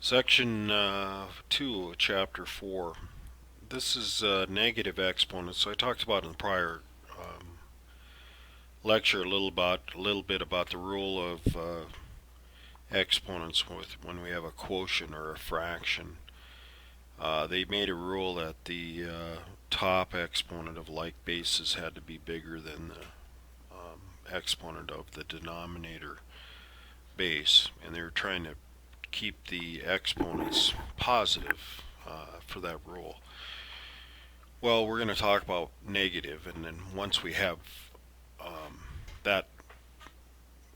Section 2, Chapter 4. This is negative exponents. So I talked about in the prior lecture a little bit about the rule of exponents when we have a quotient or a fraction. They made a rule that the top exponent of like bases had to be bigger than the exponent of the denominator base, and they were trying to keep the exponents positive for that rule. Well, we're going to talk about negative, and then once we have that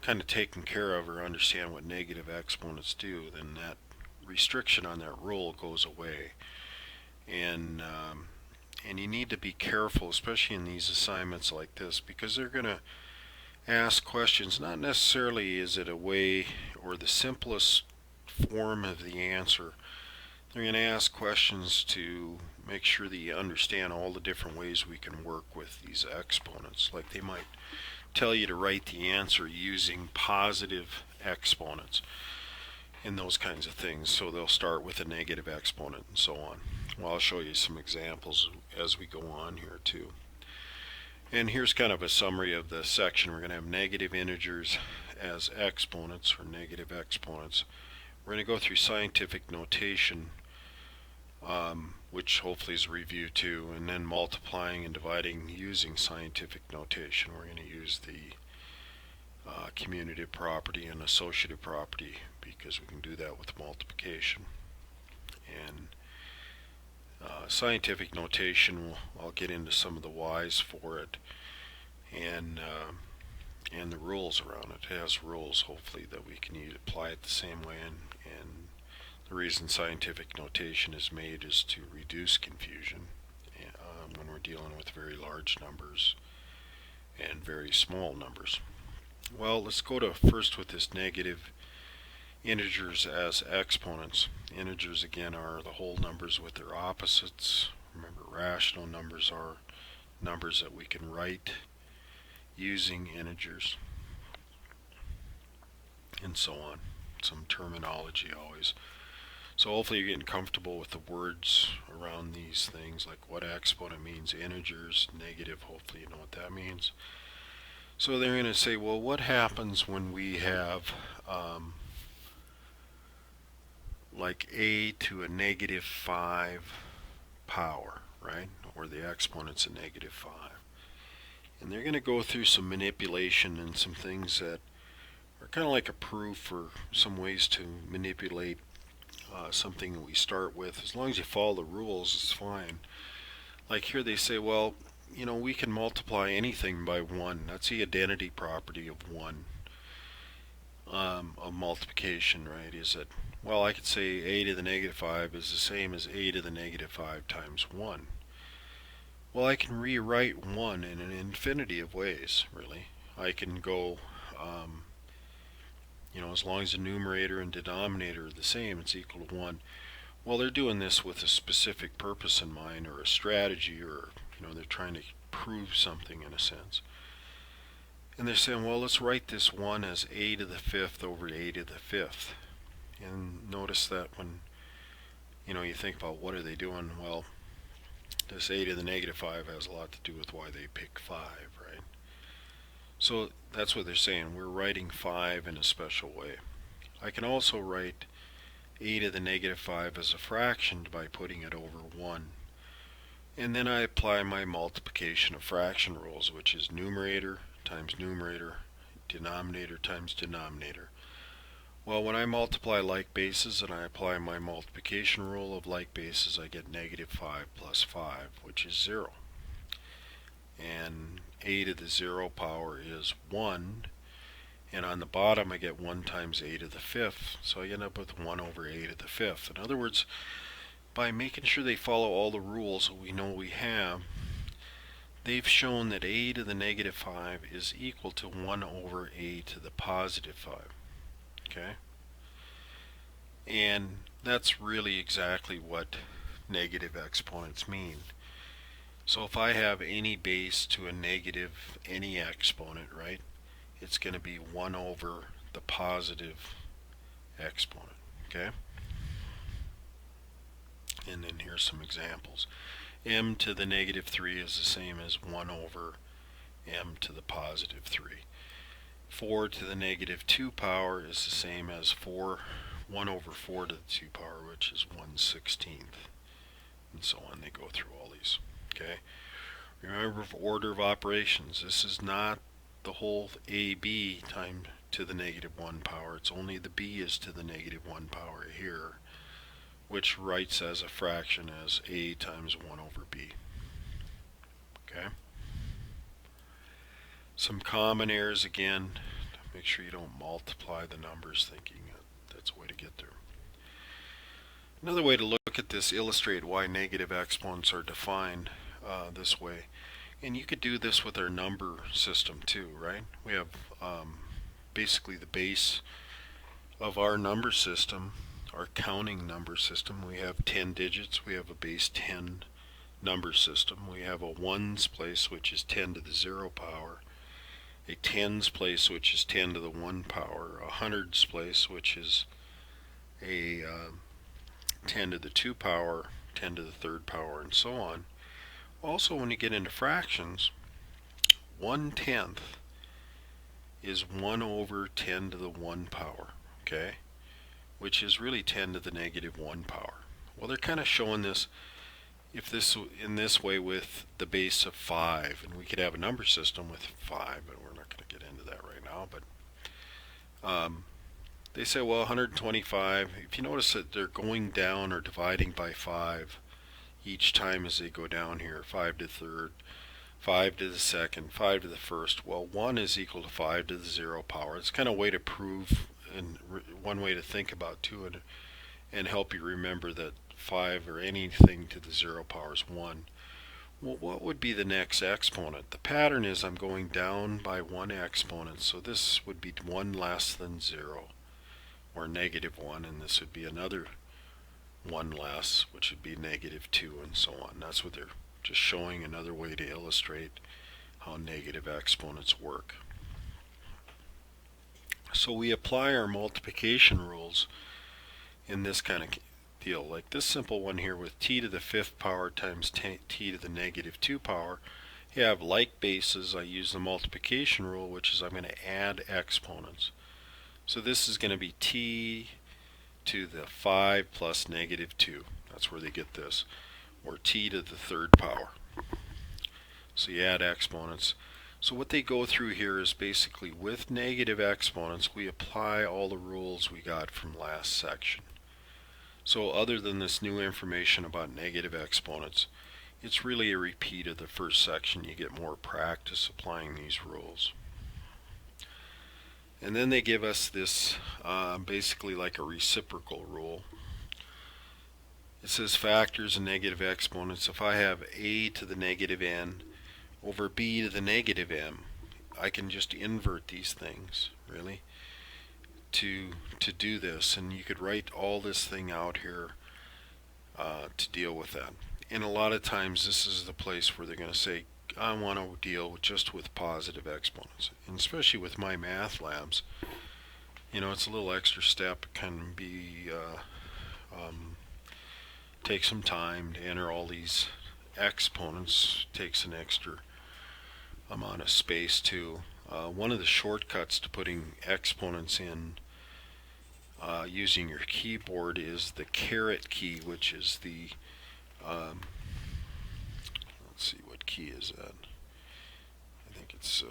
kind of taken care of or understand what negative exponents do, then that restriction on that rule goes away. And you need to be careful, especially in these assignments like this, because they're going to ask questions. Not necessarily is it a way or the simplest form of the answer. They're going to ask questions to make sure that you understand all the different ways we can work with these exponents. Like they might tell you to write the answer using positive exponents and those kinds of things. So they'll start with a negative exponent and so on. Well, I'll show you some examples as we go on here too. And here's kind of a summary of the section. We're going to have negative integers as exponents or negative exponents. We're going to go through scientific notation, which hopefully is a review too, and then multiplying and dividing using scientific notation. We're going to use the commutative property and associative property because we can do that with multiplication. And scientific notation, I'll get into some of the whys for it and the rules around it. It has rules, hopefully, that we can apply it the same way. And the reason scientific notation is made is to reduce confusion when we're dealing with very large numbers and very small numbers. Well, let's go to first with this negative integers as exponents. Integers, again, are the whole numbers with their opposites. Remember, rational numbers are numbers that we can write using integers, and so on. Some terminology always. So hopefully you're getting comfortable with the words around these things, like what exponent means, integers, negative, hopefully you know what that means. So they're going to say, well, what happens when we have like a to a negative 5 power, right? Or the exponent's a negative 5. And they're going to go through some manipulation and some things that are kind of like a proof or some ways to manipulate something that we start with. As long as you follow the rules, it's fine. Like here they say, well, we can multiply anything by 1. That's the identity property of 1. Of multiplication, right? Is that, well, I could say a to the negative 5 is the same as a to the negative 5 times 1. Well, I can rewrite 1 in an infinity of ways, really. I can go, as long as the numerator and denominator are the same, it's equal to 1. Well, they're doing this with a specific purpose in mind or a strategy, or, they're trying to prove something in a sense. And they're saying, well, let's write this 1 as a to the 5th over a to the 5th. And notice that when, you think about what are they doing, well, this a to the negative 5 has a lot to do with why they pick 5, right? So that's what they're saying. We're writing 5 in a special way. I can also write a to the negative 5 as a fraction by putting it over 1. And then I apply my multiplication of fraction rules, which is numerator times numerator, denominator times denominator. Well, when I multiply like bases and I apply my multiplication rule of like bases, I get negative 5 plus 5, which is 0. And a to the 0 power is 1. And on the bottom I get 1 times a to the 5th. So I end up with 1 over a to the 5th. In other words, by making sure they follow all the rules that we know we have, they've shown that a to the negative 5 is equal to 1 over a to the positive 5. Okay? And that's really exactly what negative exponents mean. So if I have any base to a negative any exponent, right, it's going to be 1 over the positive exponent. Okay? And then here's some examples. M to the negative 3 is the same as 1 over m to the positive 3. 4 to the negative 2 power is the same as 1 over 4 to the 2 power, which is 1/16th. And so on. They go through all these. Okay. Remember, order of operations. This is not the whole AB times to the negative 1 power. It's only the B is to the negative 1 power here, which writes as a fraction as A times 1 over B. Okay. Some common errors again. Make sure you don't multiply the numbers thinking that's a way to get there. Another way to look at this, illustrate why negative exponents are defined this way. And you could do this with our number system too, right? We have basically the base of our number system, our counting number system. We have 10 digits. We have a base 10 number system. We have a ones place, which is 10 to the 0 power. A tens place, which is 10 to the 1 power. A hundreds place, which is a 10 to the 2 power, 10 to the 3rd power, and so on. Also, when you get into fractions, 1/10 is 1 over 10 to the 1 power, okay? Which is really 10 to the negative 1 power. Well, they're kind of showing this in this way with the base of 5, and we could have a number system with 5, but we're not going to get into that right now. But they say, well, 125, if you notice that they're going down or dividing by 5 each time as they go down here, 5 to the 3rd, 5 to the 2nd, 5 to the 1st. Well, 1 is equal to 5 to the 0 power. It's kind of a way to prove, and one way to think about too, and help you remember that 5 or anything to the 0 power is 1. Well, what would be the next exponent? The pattern is I'm going down by 1 exponent, so this would be 1 less than 0, or negative 1, and this would be another 1 less, which would be negative 2, and so on. That's what they're just showing, another way to illustrate how negative exponents work. So we apply our multiplication rules in this kind of deal, like this simple one here with t to the 5th power times t to the negative 2 power. You have like bases. I use the multiplication rule, which is I'm going to add exponents. So this is going to be t to the 5 plus negative 2. That's where they get this, or t to the 3rd power. So you add exponents. So what they go through here is basically with negative exponents, we apply all the rules we got from last section. So other than this new information about negative exponents, it's really a repeat of the first section. You get more practice applying these rules. And then they give us this basically like a reciprocal rule. It says factors and negative exponents. If I have a to the negative n over b to the negative m, I can just invert these things, really, to do this. And you could write all this thing out here to deal with that. And a lot of times this is the place where they're going to say, I want to deal just with positive exponents. And especially with my math labs, you know, it's a little extra step. It can be take some time to enter all these exponents. Takes an extra amount of space too. One of the shortcuts to putting exponents in using your keyboard is the caret key, which is the let's see, what key is that? I think it's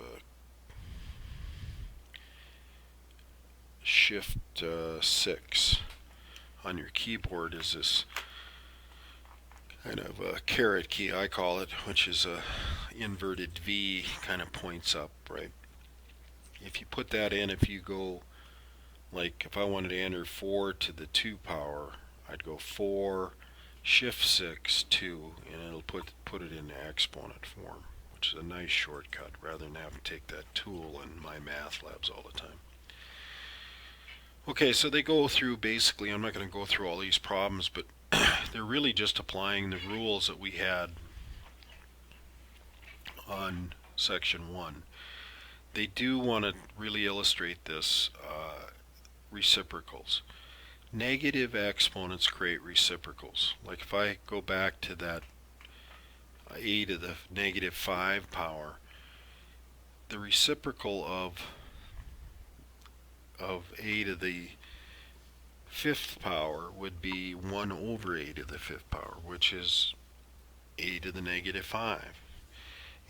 Shift 6 on your keyboard is this kind of a caret key, I call it, which is a inverted V, kind of points up, right? If you put that in, if you go, like if I wanted to enter 4 to the 2 power, I'd go 4 Shift 6 2, and it'll put it in exponent form, which is a nice shortcut rather than having to take that tool in my math labs all the time. Okay, so they go through basically, I'm not going to go through all these problems, but they're really just applying the rules that we had on section 1. They do want to really illustrate this reciprocals. negative exponents create reciprocals. Like if I go back to that a to the negative 5 power, the reciprocal of a to the 5th power would be 1 over a to the 5th power, which is a to the negative 5.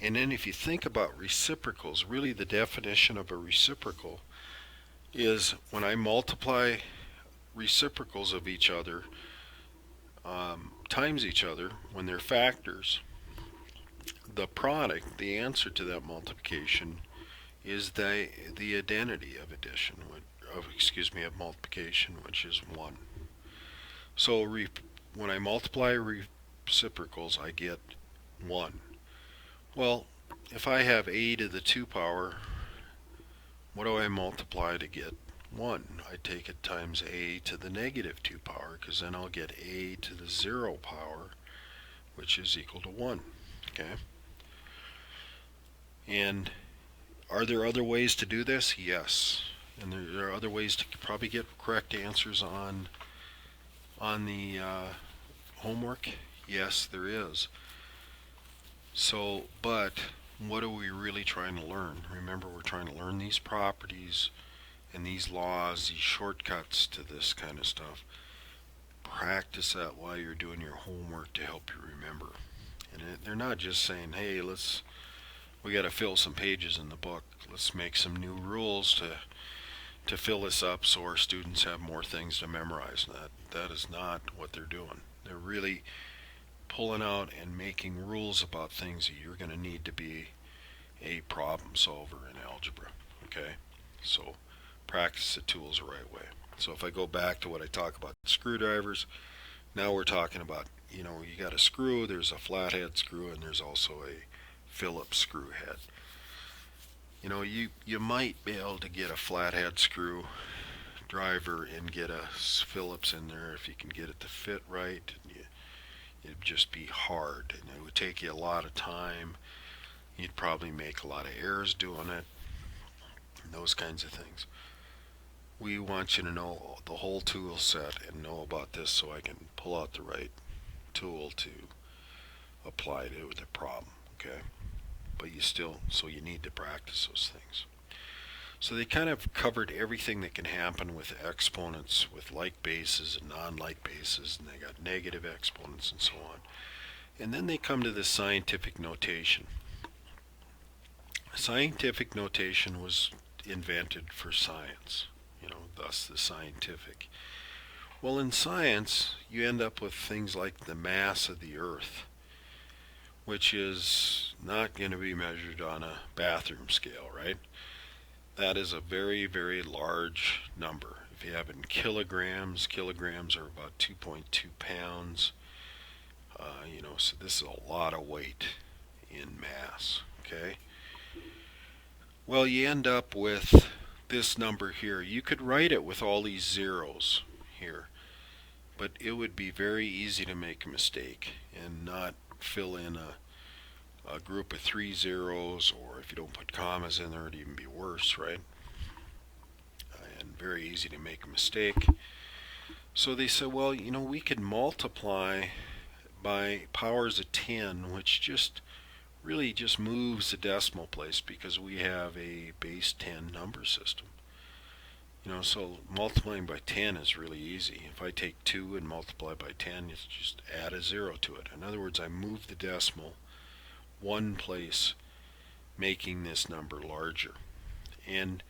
And then if you think about reciprocals, really the definition of a reciprocal is when I multiply reciprocals of each other times each other, when they're factors, the product, the answer to that multiplication, is the identity of addition, of multiplication, which is 1. So when I multiply reciprocals, I get 1. Well, if I have a to the 2 power, what do I multiply to get 1? I take it times a to the negative 2 power, because then I'll get a to the 0 power, which is equal to 1. Okay? And are there other ways to do this? Yes. And there are other ways to probably get correct answers on the homework. Yes, there is. So, but what are we really trying to learn? Remember, we're trying to learn these properties and these laws, these shortcuts to this kind of stuff. Practice that while you're doing your homework to help you remember. And they're not just saying, hey, we got to fill some pages in the book. Let's make some new rules to fill this up so our students have more things to memorize. That is not what they're doing. They're really pulling out and making rules about things that you're going to need to be a problem solver in algebra. Okay? So practice the tools the right way. So if I go back to what I talk about screwdrivers, now we're talking about, you got a screw, there's a flathead screw, and there's also a Phillips screw head. You might be able to get a flathead screw driver and get a Phillips in there if you can get it to fit right. It'd just be hard, and it would take you a lot of time. You'd probably make a lot of errors doing it, and those kinds of things. We want you to know the whole tool set and know about this so I can pull out the right tool to apply to the problem, okay? But you need to practice those things. So they kind of covered everything that can happen with exponents, with like bases and non-like bases, and they got negative exponents and so on. And then they come to this scientific notation. Scientific notation was invented for science, thus the scientific. Well, in science, you end up with things like the mass of the Earth, which is not going to be measured on a bathroom scale, right? That is a very, very large number. If you have it in kilograms are about 2.2 pounds. So this is a lot of weight in mass, okay? Well, you end up with this number here. You could write it with all these zeros here, but it would be very easy to make a mistake and not fill in a group of 3 zeros, or if you don't put commas in there, it'd even be worse, right? And very easy to make a mistake. So they said, well, we could multiply by powers of 10, which really just moves the decimal place because we have a base 10 number system. So multiplying by 10 is really easy. If I take 2 and multiply by 10, it's just add a 0 to it. In other words, I move the decimal one place, making this number larger. And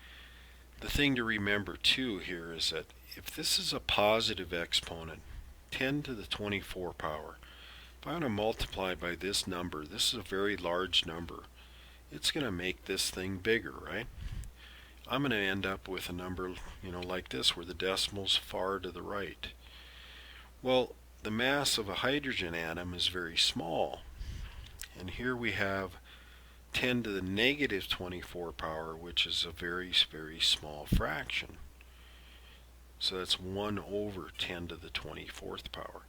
the thing to remember too here is that if this is a positive exponent, 10 to the 24 power, if I want to multiply by this number, this is a very large number, it's going to make this thing bigger, right? I'm going to end up with a number, like this, where the decimal's far to the right. Well, the mass of a hydrogen atom is very small. And here we have 10 to the negative 24 power, which is a very, very small fraction. So that's 1 over 10 to the 24th power.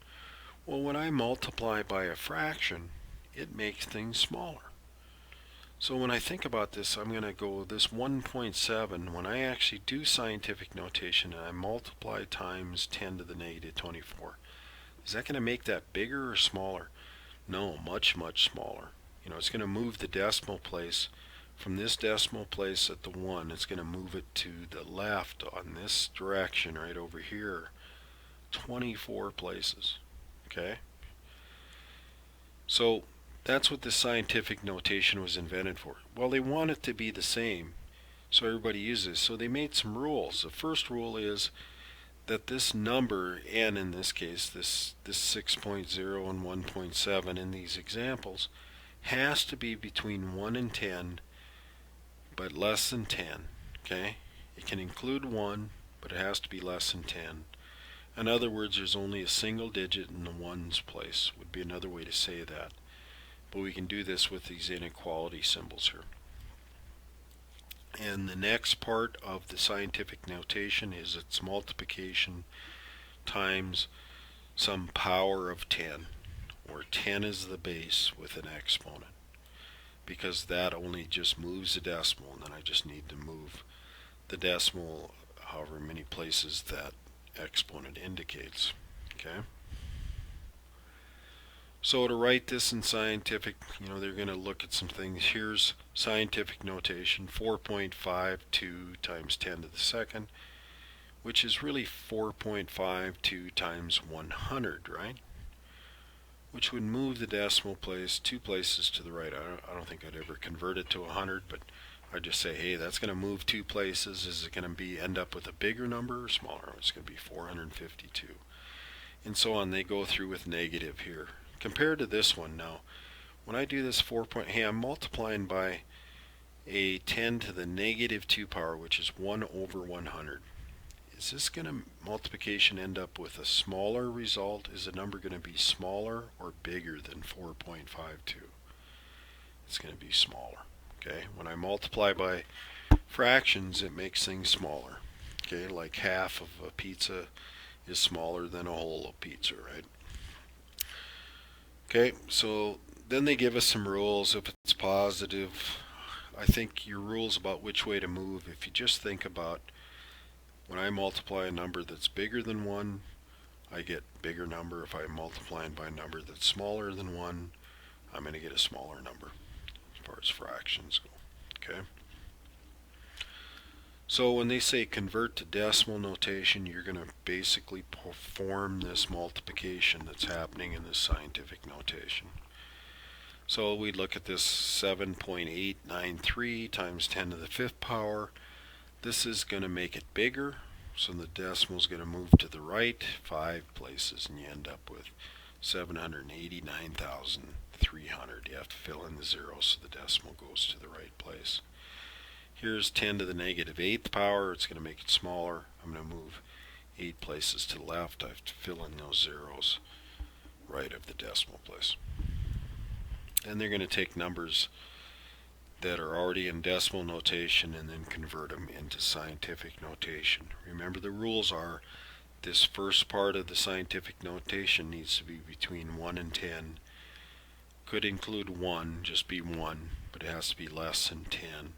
Well, when I multiply by a fraction, it makes things smaller. So when I think about this, I'm going to go this 1.7. When I actually do scientific notation and I multiply times 10 to the negative 24, is that going to make that bigger or smaller? No, much, much smaller. It's going to move the decimal place from this decimal place at the 1. It's going to move it to the left on this direction right over here 24 places. Okay? So that's what the scientific notation was invented for. Well, they want it to be the same, so everybody uses. So they made some rules. The first rule is that this number, n in this case, this 6.0 and 1.7 in these examples, has to be between 1 and 10, but less than 10. Okay? It can include 1, but it has to be less than 10. In other words, there's only a single digit in the ones place, would be another way to say that. But we can do this with these inequality symbols here. And the next part of the scientific notation is its multiplication times some power of 10, where 10 is the base with an exponent, because that only just moves the decimal, and then I just need to move the decimal however many places that exponent indicates. Okay? So to write this in scientific, they're going to look at some things. Here's scientific notation, 4.52 times 10 to the second, which is really 4.52 times 100, right? Which would move the decimal place 2 places to the right. I don't think I'd ever convert it to 100, but I'd just say, hey, that's going to move 2 places. Is it going to end up with a bigger number or smaller? It's going to be 452. And so on. They go through with negative here. Compared to this one now, when I do this 4 point, hey, I'm multiplying by a 10 to the negative 2 power, which is 1 over 100. Is this going to multiplication end up with a smaller result? Is the number going to be smaller or bigger than 4.52? It's going to be smaller. Okay, when I multiply by fractions, it makes things smaller. Okay, like half of a pizza is smaller than a whole of pizza, right? Okay, so then they give us some rules. If it's positive, I think your rules about which way to move, if you just think about when I multiply a number that's bigger than 1, I get bigger number. If I'm multiplying by a number that's smaller than 1, I'm going to get a smaller number as far as fractions go. Okay? So when they say convert to decimal notation, you're going to basically perform this multiplication that's happening in this scientific notation. So we look at this 7.893 times 10 to the 5th power. This is going to make it bigger, so the decimal is going to move to the right 5 places, and you end up with 789,300. You have to fill in the zeros so the decimal goes to the right place. Here's 10 to the negative 8th power. It's going to make it smaller. I'm going to move 8 places to the left. I have to fill in those zeros right of the decimal place. And they're going to take numbers that are already in decimal notation and then convert them into scientific notation. Remember, the rules are this first part of the scientific notation needs to be between 1 and 10. Could include 1, just be 1, but it has to be less than 10.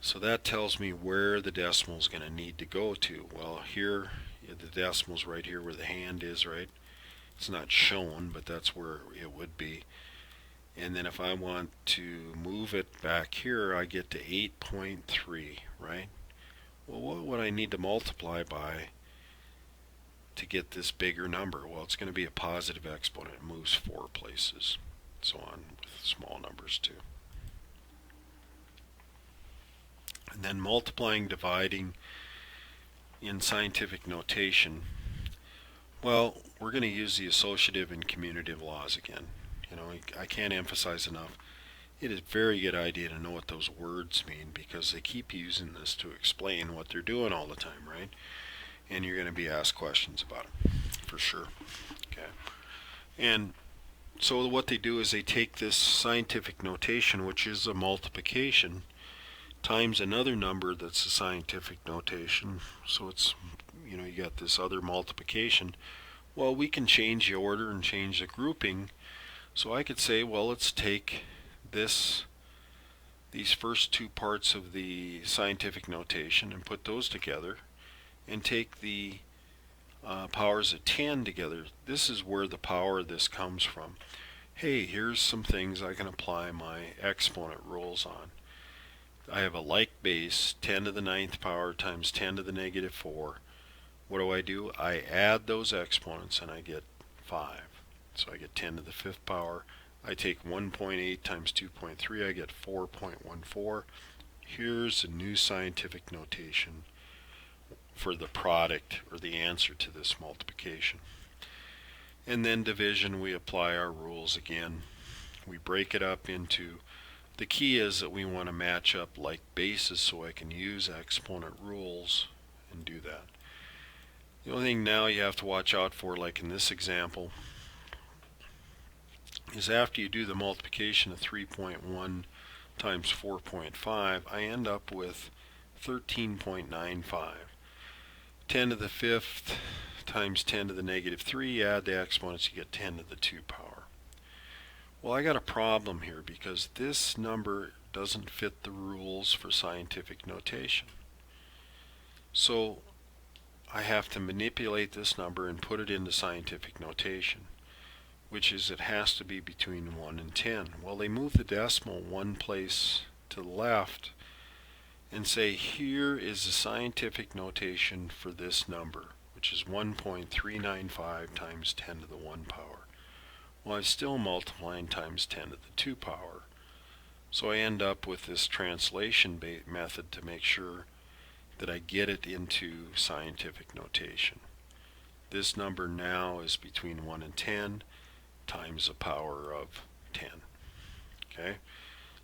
So that tells me where the decimal is going to need to go to. Well, here, the decimal's right here where the hand is, right? It's not shown, but that's where it would be. And then if I want to move it back here, I get to 8.3, right? Well, what would I need to multiply by to get this bigger number? Well, it's going to be a positive exponent. It moves 4 places, so on with small numbers too. And then multiplying, dividing in scientific notation, well, we're going to use the associative and commutative laws again. I can't emphasize enough, it is a very good idea to know what those words mean, because they keep using this to explain what they're doing all the time, right? And you're going to be asked questions about it, for sure. Okay. And so what they do is they take this scientific notation, which is a multiplication, times another number that's a scientific notation. So it's, you got this other multiplication. Well, we can change the order and change the grouping. So I could say, well, let's take these first two parts of the scientific notation and put those together and take the powers of 10 together. This is where the power of this comes from. Hey, here's some things I can apply my exponent rules on. I have a like base, 10 to the ninth power times 10 to the negative 4. What do? I add those exponents and I get 5. So I get 10 to the fifth power. I take 1.8 times 2.3, I get 4.14. Here's a new scientific notation for the product or the answer to this multiplication. And then division, we apply our rules again. We break it up into, the key is that we want to match up like bases so I can use exponent rules and do that. The only thing now you have to watch out for, like in this example, is after you do the multiplication of 3.1 times 4.5, I end up with 13.95. 10 to the fifth times 10 to the negative 3, add the exponents, you get 10 to the 2 power. Well, I got a problem here because this number doesn't fit the rules for scientific notation. So I have to manipulate this number and put it into scientific notation, which is it has to be between 1 and 10. Well, they move the decimal one place to the left and say here is the scientific notation for this number, which is 1.395 times 10 to the 1 power. Well, I'm still multiplying times 10 to the 2 power. So I end up with this translation method to make sure that I get it into scientific notation. This number now is between 1 and 10 times the power of 10. Okay?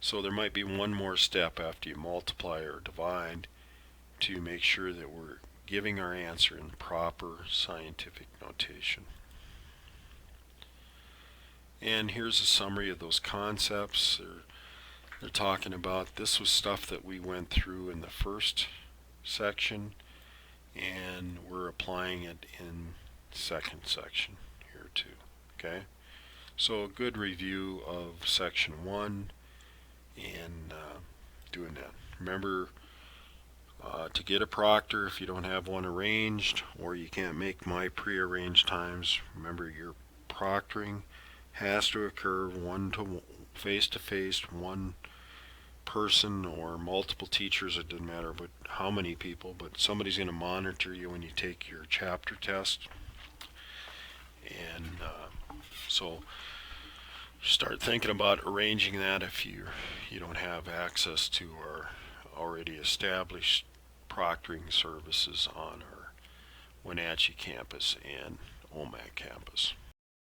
So there might be one more step after you multiply or divide to make sure that we're giving our answer in proper scientific notation. And here's a summary of those concepts. They're talking about, this was stuff that we went through in the first section, and we're applying it in the second section here too. Okay? So a good review of section 1 and doing that. Remember, to get a proctor, if you don't have one arranged or you can't make my prearranged times, remember your proctoring has to occur face to face, one person or multiple teachers. It doesn't matter but how many people, but somebody's going to monitor you when you take your chapter test. And so start thinking about arranging that if you don't have access to our already established proctoring services on our Wenatchee campus and OMAC campus.